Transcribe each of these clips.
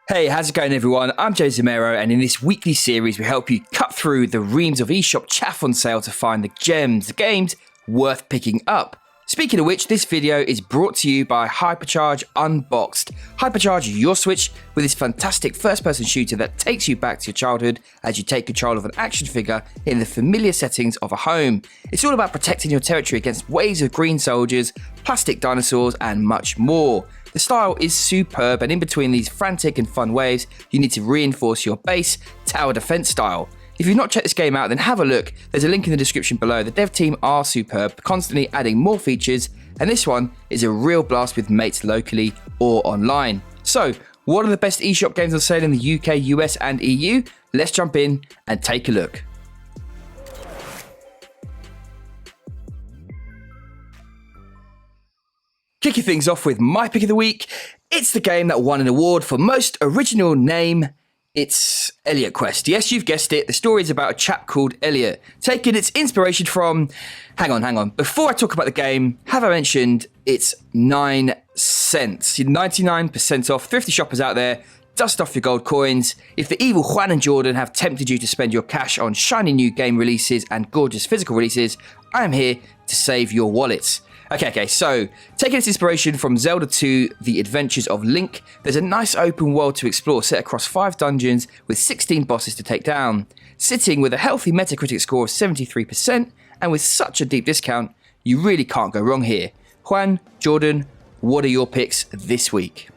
Hey, how's it going everyone? I'm Jay Zamero, and in this weekly series we help you cut through the reams of eShop chaff on sale to find the gems, the games worth picking up. Speaking of which, this video is brought to you by Hypercharge Unboxed. Hypercharge your Switch with this fantastic first-person shooter that takes you back to your childhood as you take control of an action figure in the familiar settings of a home. It's all about protecting your territory against waves of green soldiers, plastic dinosaurs, and much more. The style is superb, and in between these frantic and fun waves, you need to reinforce your base tower defense style. If you've not checked this game out, then have a look. There's a link in the description below. The dev team are superb, constantly adding more features, and this one is a real blast with mates locally or online. So, what are the best eShop games on sale in the UK, US, and EU? Let's jump in and take a look. Kicking things off with my pick of the week, it's the game that won an award for most original name. It's Elliot Quest. Yes, you've guessed it. The story is about a chap called Elliot, taking its inspiration from... Hang on. Before I talk about the game, have I mentioned it's 9 cents? You're 99% off. Thrifty shoppers out there, dust off your gold coins. If the evil Juan and Jordan have tempted you to spend your cash on shiny new game releases and gorgeous physical releases, I am here to save your wallets. Okay, so taking its inspiration from Zelda 2, The Adventures of Link, there's a nice open world to explore set across 5 dungeons with 16 bosses to take down. Sitting with a healthy Metacritic score of 73%, and with such a deep discount, you really can't go wrong here. Juan, Jordan, what are your picks this week?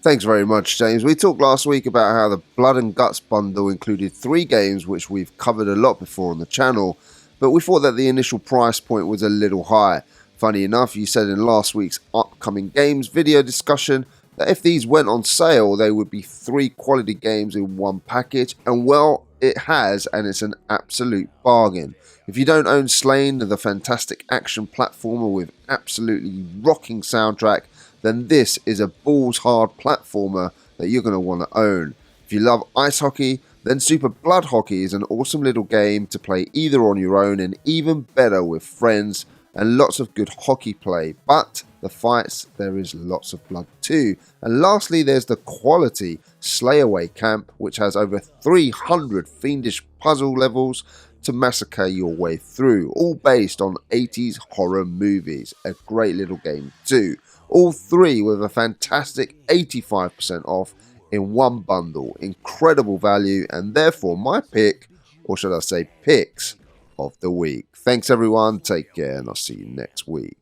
Thanks very much, James. We talked last week about how the Blood and Guts bundle included 3 games which we've covered a lot before on the channel, but we thought that the initial price point was a little high. Funny enough, you said in last week's upcoming games video discussion that if these went on sale, they would be 3 quality games in one package, and well, it has, and it's an absolute bargain. If you don't own Slain, the fantastic action platformer with absolutely rocking soundtrack, then this is a balls hard platformer that you're going to want to own. If you love ice hockey, then Super Blood Hockey is an awesome little game to play either on your own and even better with friends, and lots of good hockey play. But the fights, there is lots of blood too. And lastly, there's the quality Slayaway camp, which has over 300 fiendish puzzle levels to massacre your way through, all based on 80s horror movies. A great little game too. All 3 with a fantastic 85% off in one bundle. Incredible value, and therefore my pick, or should I say picks, of the week. Thanks everyone, take care, and I'll see you next week.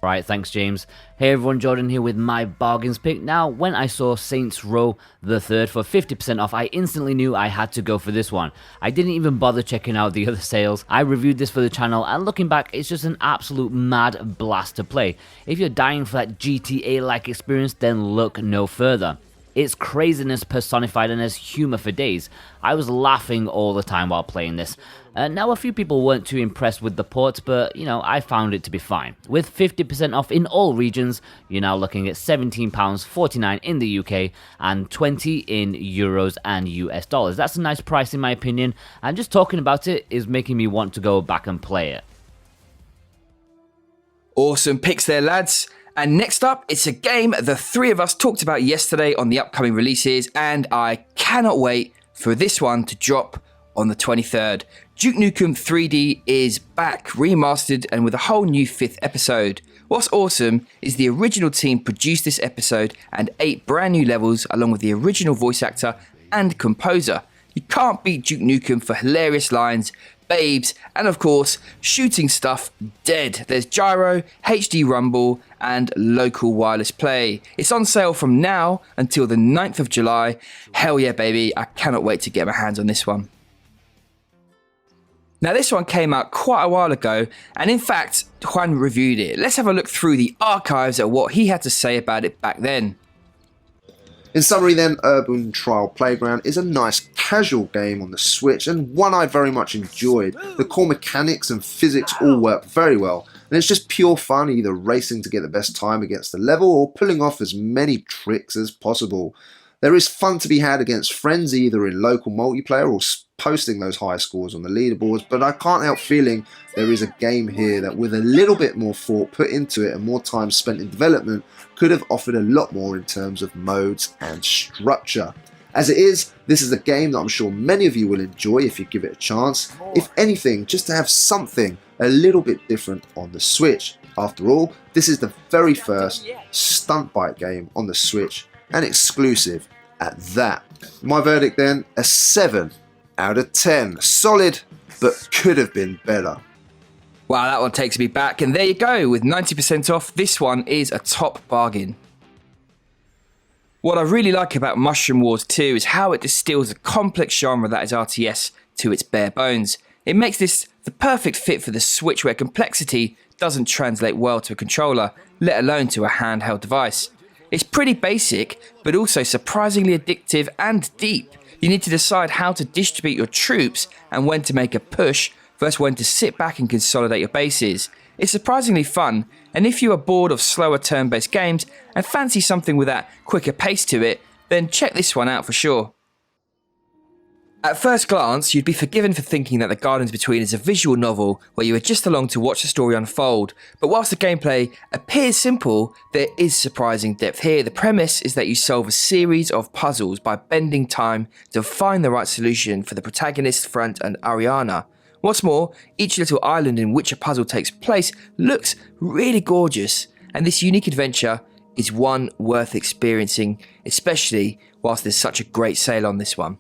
Right, thanks James. Hey everyone, Jordan here with my bargains pick. Now, when I saw Saints Row the Third for 50% off, I instantly knew I had to go for this one. I didn't even bother checking out the other sales. I reviewed this for the channel, and looking back, it's just an absolute mad blast to play. If you're dying for that GTA-like experience, then look no further. It's craziness personified and has humor for days. I was laughing all the time while playing this. Now, a few people weren't too impressed with the port, but, I found it to be fine. With 50% off in all regions, you're now looking at £17.49 in the UK and 20 in euros and US dollars. That's a nice price in my opinion, and just talking about it is making me want to go back and play it. Awesome picks there, lads. And next up, it's a game the 3 of us talked about yesterday on the upcoming releases, and I cannot wait for this one to drop on the 23rd. Duke Nukem 3D is back, remastered, and with a whole new 5th episode. What's awesome is the original team produced this episode and 8 brand new levels along with the original voice actor and composer. You can't beat Duke Nukem for hilarious lines, babes, and of course, shooting stuff dead. There's gyro, HD rumble, and local wireless play. It's on sale from now until the 9th of July. Hell yeah, baby. I cannot wait to get my hands on this one. Now, this one came out quite a while ago, and in fact, Juan reviewed it. Let's have a look through the archives at what he had to say about it back then. In summary then, Urban Trial Playground is a nice casual game on the Switch, and one I very much enjoyed. The core mechanics and physics all work very well, and it's just pure fun, either racing to get the best time against the level or pulling off as many tricks as possible. There is fun to be had against friends either in local multiplayer or posting those high scores on the leaderboards, but I can't help feeling there is a game here that with a little bit more thought put into it and more time spent in development could have offered a lot more in terms of modes and structure. As it is, this is a game that I'm sure many of you will enjoy if you give it a chance. If anything, just to have something a little bit different on the Switch. After all, this is the very first stunt bike game on the Switch, and exclusive at that. My verdict then, a 7 out of 10. Solid, but could have been better. Wow, that one takes me back, and there you go, with 90% off, this one is a top bargain. What I really like about Mushroom Wars 2 is how it distills a complex genre that is RTS to its bare bones. It makes this the perfect fit for the Switch, where complexity doesn't translate well to a controller, let alone to a handheld device. It's pretty basic, but also surprisingly addictive and deep. You need to decide how to distribute your troops and when to make a push versus when to sit back and consolidate your bases. It's surprisingly fun, and if you are bored of slower turn-based games and fancy something with that quicker pace to it, then check this one out for sure. At first glance, you'd be forgiven for thinking that The Gardens Between is a visual novel where you are just along to watch the story unfold, but whilst the gameplay appears simple, there is surprising depth here. The premise is that you solve a series of puzzles by bending time to find the right solution for the protagonist, Front and Ariana. What's more, each little island in which a puzzle takes place looks really gorgeous, and this unique adventure is one worth experiencing, especially whilst there's such a great sale on this one.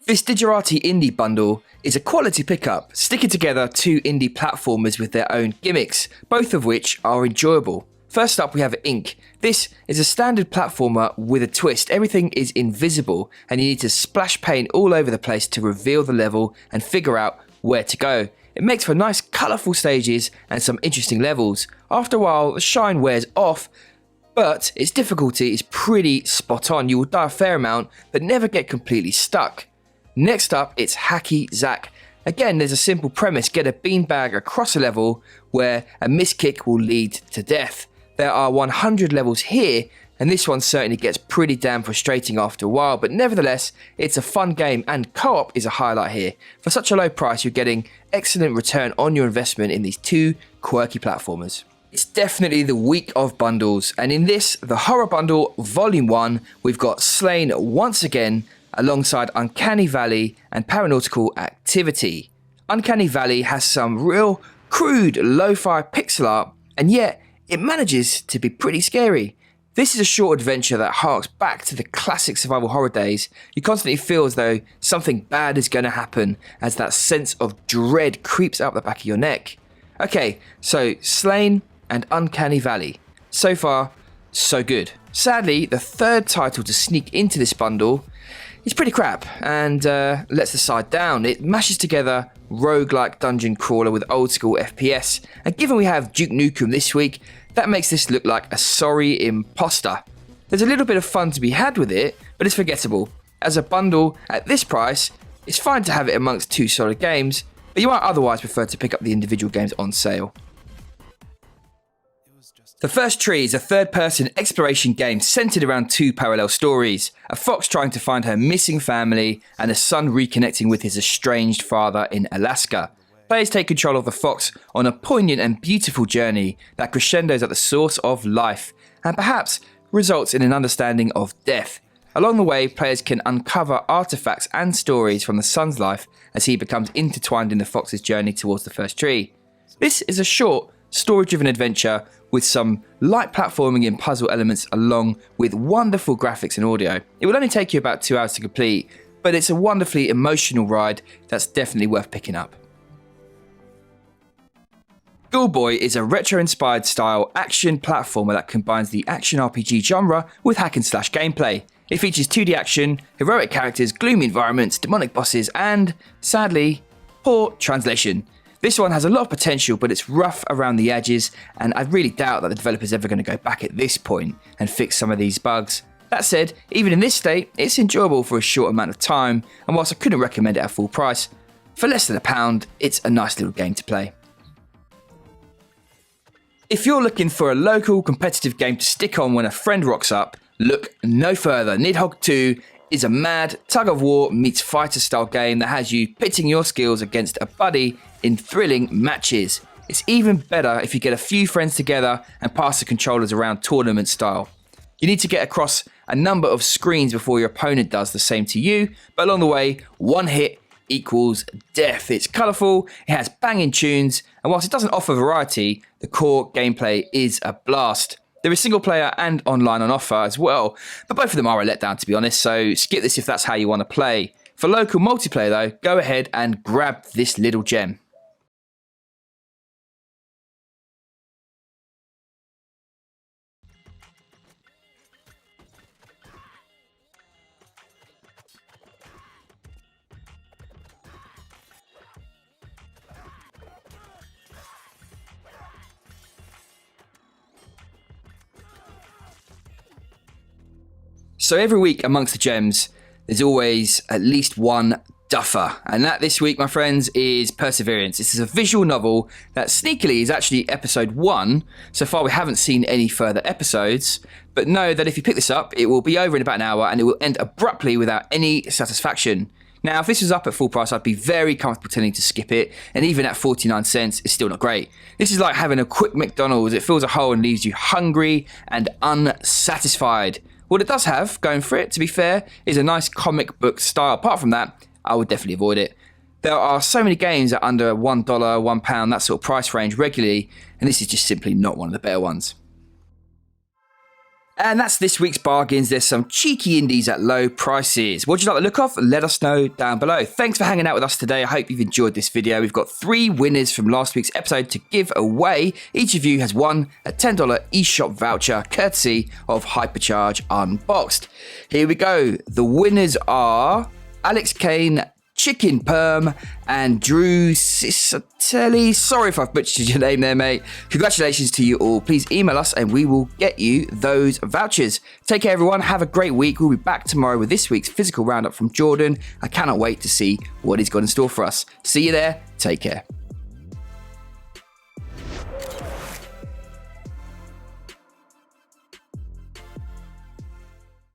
This Digerati indie bundle is a quality pickup, sticking together two indie platformers with their own gimmicks, both of which are enjoyable. First up we have Ink. This is a standard platformer with a twist. Everything is invisible and you need to splash paint all over the place to reveal the level and figure out where to go. It makes for nice colourful stages and some interesting levels. After a while the shine wears off, but its difficulty is pretty spot on. You will die a fair amount but never get completely stuck. Next up, it's HackyZack. Again, there's a simple premise: get a beanbag across a level where a miskick will lead to death. There are 100 levels here, and this one certainly gets pretty damn frustrating after a while, but nevertheless, it's a fun game, and co-op is a highlight here. For such a low price, you're getting excellent return on your investment in these two quirky platformers. It's definitely the week of bundles, and in this, the Horror Bundle Volume 1, we've got Slain once again, alongside Uncanny Valley and Paranautical Activity. Uncanny Valley has some real crude lo-fi pixel art, and yet it manages to be pretty scary. This is a short adventure that harks back to the classic survival horror days. You constantly feel as though something bad is going to happen as that sense of dread creeps up the back of your neck. Okay, so Slain and Uncanny Valley. So far, so good. Sadly, the third title to sneak into this bundle is pretty crap and lets the side down. It mashes together roguelike dungeon crawler with old school FPS, and given we have Duke Nukem this week, that makes this look like a sorry imposter. There's a little bit of fun to be had with it, but it's forgettable. As a bundle at this price, it's fine to have it amongst two solid games, but you might otherwise prefer to pick up the individual games on sale. The First Tree is a third-person exploration game centered around two parallel stories: a fox trying to find her missing family and a son reconnecting with his estranged father in Alaska. Players take control of the fox on a poignant and beautiful journey that crescendos at the source of life and perhaps results in an understanding of death. Along the way, players can uncover artifacts and stories from the son's life as he becomes intertwined in the fox's journey towards the First Tree. This is a short, story-driven adventure with some light platforming and puzzle elements along with wonderful graphics and audio. It will only take you about 2 hours to complete, but it's a wonderfully emotional ride that's definitely worth picking up. Ghoulboy is a retro-inspired style action platformer that combines the action RPG genre with hack and slash gameplay. It features 2D action, heroic characters, gloomy environments, demonic bosses, and, sadly, poor translation. This one has a lot of potential, but it's rough around the edges, and I really doubt that the developer's ever going to go back at this point and fix some of these bugs. That said, even in this state, it's enjoyable for a short amount of time, and whilst I couldn't recommend it at full price, for less than £1, it's a nice little game to play. If you're looking for a local competitive game to stick on when a friend rocks up, look no further. Nidhogg 2 is a mad tug-of-war meets fighter-style game that has you pitting your skills against a buddy in thrilling matches. It's even better if you get a few friends together and pass the controllers around tournament style. You need to get across a number of screens before your opponent does the same to you, but along the way, one hit equals death. It's colourful, it has banging tunes, and whilst it doesn't offer variety, the core gameplay is a blast. There is single player and online on offer as well, but both of them are a letdown to be honest, so skip this if that's how you want to play. For local multiplayer though, go ahead and grab this little gem. So every week amongst the gems, there's always at least one duffer. And that this week, my friends, is Perseverance. This is a visual novel that sneakily is actually episode 1. So far, we haven't seen any further episodes. But know that if you pick this up, it will be over in about an hour and it will end abruptly without any satisfaction. Now, if this was up at full price, I'd be very comfortable telling you to skip it. And even at 49 cents, it's still not great. This is like having a quick McDonald's. It fills a hole and leaves you hungry and unsatisfied. What it does have, going for it, to be fair, is a nice comic book style. Apart from that, I would definitely avoid it. There are so many games at under $1, £1, that sort of price range regularly, and this is just simply not one of the better ones. And that's this week's bargains. There's some cheeky indies at low prices. What do you like the look of? Let us know down below. Thanks for hanging out with us today. I hope you've enjoyed this video. We've got 3 winners from last week's episode to give away. Each of you has won a $10 eShop voucher courtesy of Hypercharge Unboxed. Here we go. The winners are Alex Kane, Chicken Perm, and Drew Cicatelli. Sorry if I've butchered your name there, mate. Congratulations to you all. Please email us and we will get you those vouchers. Take care, everyone. Have a great week. We'll be back tomorrow with this week's physical roundup from Jordan. I cannot wait to see what he's got in store for us. See you there. Take care.